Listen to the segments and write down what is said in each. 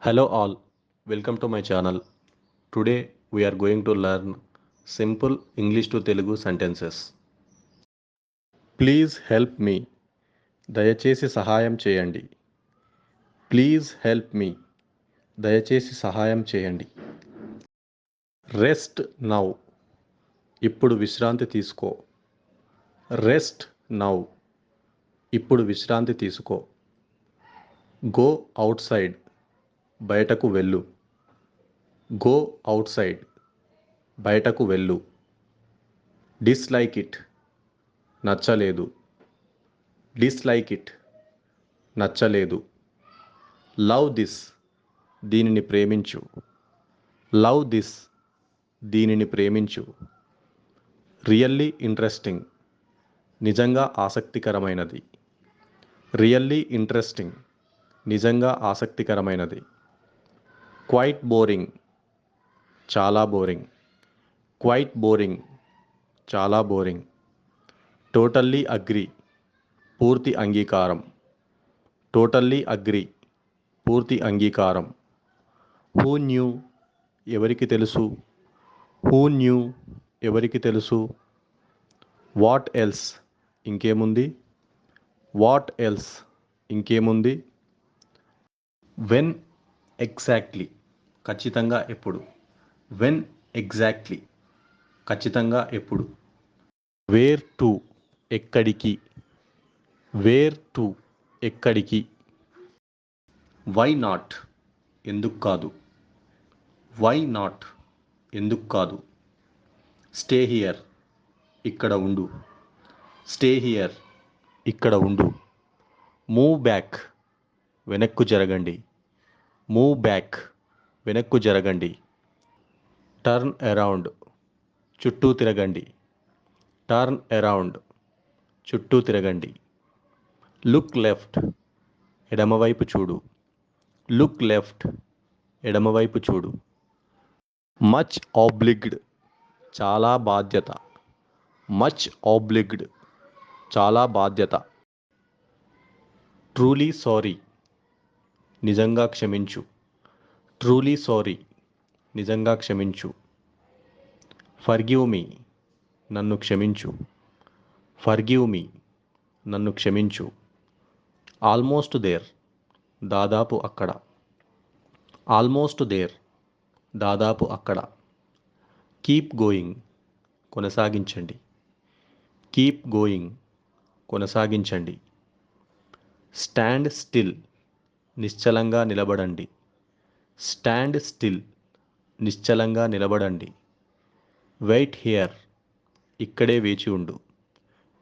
Hello all, welcome to my channel. Today we are going to learn simple English to Telugu sentences. Please help me. దయచేసి సహాయం చేయండి. Please help me. దయచేసి సహాయం చేయండి. Rest now. ఇప్పుడు విశ్రాంతి తీసుకో. Rest now. ఇప్పుడు విశ్రాంతి తీసుకో. Go outside. బయటకు వెళ్ళు. Go outside. బయటకు వెళ్ళు. Dislike it. నచ్చలేదు. Dislike it. నచ్చలేదు. Love this. దీనిని ప్రేమించు. Love this. దీనిని ప్రేమించు. Really interesting. నిజంగా ఆసక్తికరమైనది. Really interesting. నిజంగా ఆసక్తికరమైనది. Quite boring. చాలా బోరింగ్. Quite boring. చాలా బోరింగ్. Totally agree. పూర్తి అంగీకారం. Totally agree. పూర్తి అంగీకారం. Who knew. ఎవరికి తెలుసు. Who knew. ఎవరికి తెలుసు. What else. ఇంకేముంది. What else. ఇంకేముంది. When exactly. ఖచ్చితంగా ఎప్పుడు. When exactly. ఖచ్చితంగా ఎప్పుడు. Where to. ఎక్కడికి. Where to. ఎక్కడికి. Why not. ఎందుకు కాదు. Why not. ఎందుకు కాదు. Stay here. ఇక్కడ ఉండు. Stay here. ఇక్కడ ఉండు. Move back. వెనక్కు జరగండి. Move back. వెనక్కు జరగండి. Turn around. చుట్టూ తిరగండి. Turn around. చుట్టూ తిరగండి. Look left. ఎడమవైపు చూడు. Look left. ఎడమవైపు చూడు. Much obliged. చాలా బాధ్యత. Much obliged. చాలా బాధ్యత. Truly sorry. నిజంగా క్షమించు. Truly sorry. నిజంగా క్షమించు. Forgive me. నన్ను క్షమించు. Forgive me. నన్ను క్షమించు. Almost there. దాదాపు అక్కడ. Almost there. దాదాపు అక్కడ. Keep going. కొనసాగించండి. Keep going. కొనసాగించండి. Stand still. నిశ్చలంగా నిలబడండి. Stand still. నిశ్చలంగా నిలబడండి. Wait here. ఇక్కడే వేచి ఉండు.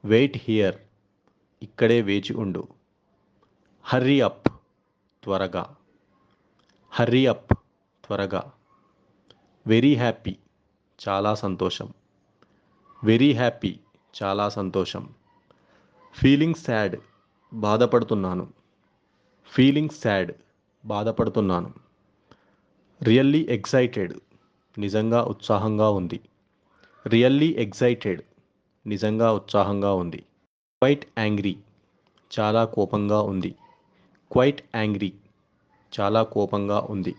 Wait here. ఇక్కడే వేచి ఉండు. Hurry up. త్వరగా. Hurry up. త్వరగా. Very happy. చాలా సంతోషం. Very happy. చాలా సంతోషం. Feeling sad. బాధపడుతున్నాను. Feeling sad. బాధపడుతున్నాను. Really excited. నిజంగా ఉత్సాహంగా ఉంది. Really excited. నిజంగా ఉత్సాహంగా ఉంది. Quite angry. చాలా కోపంగా ఉంది. Quite angry. చాలా కోపంగా ఉంది.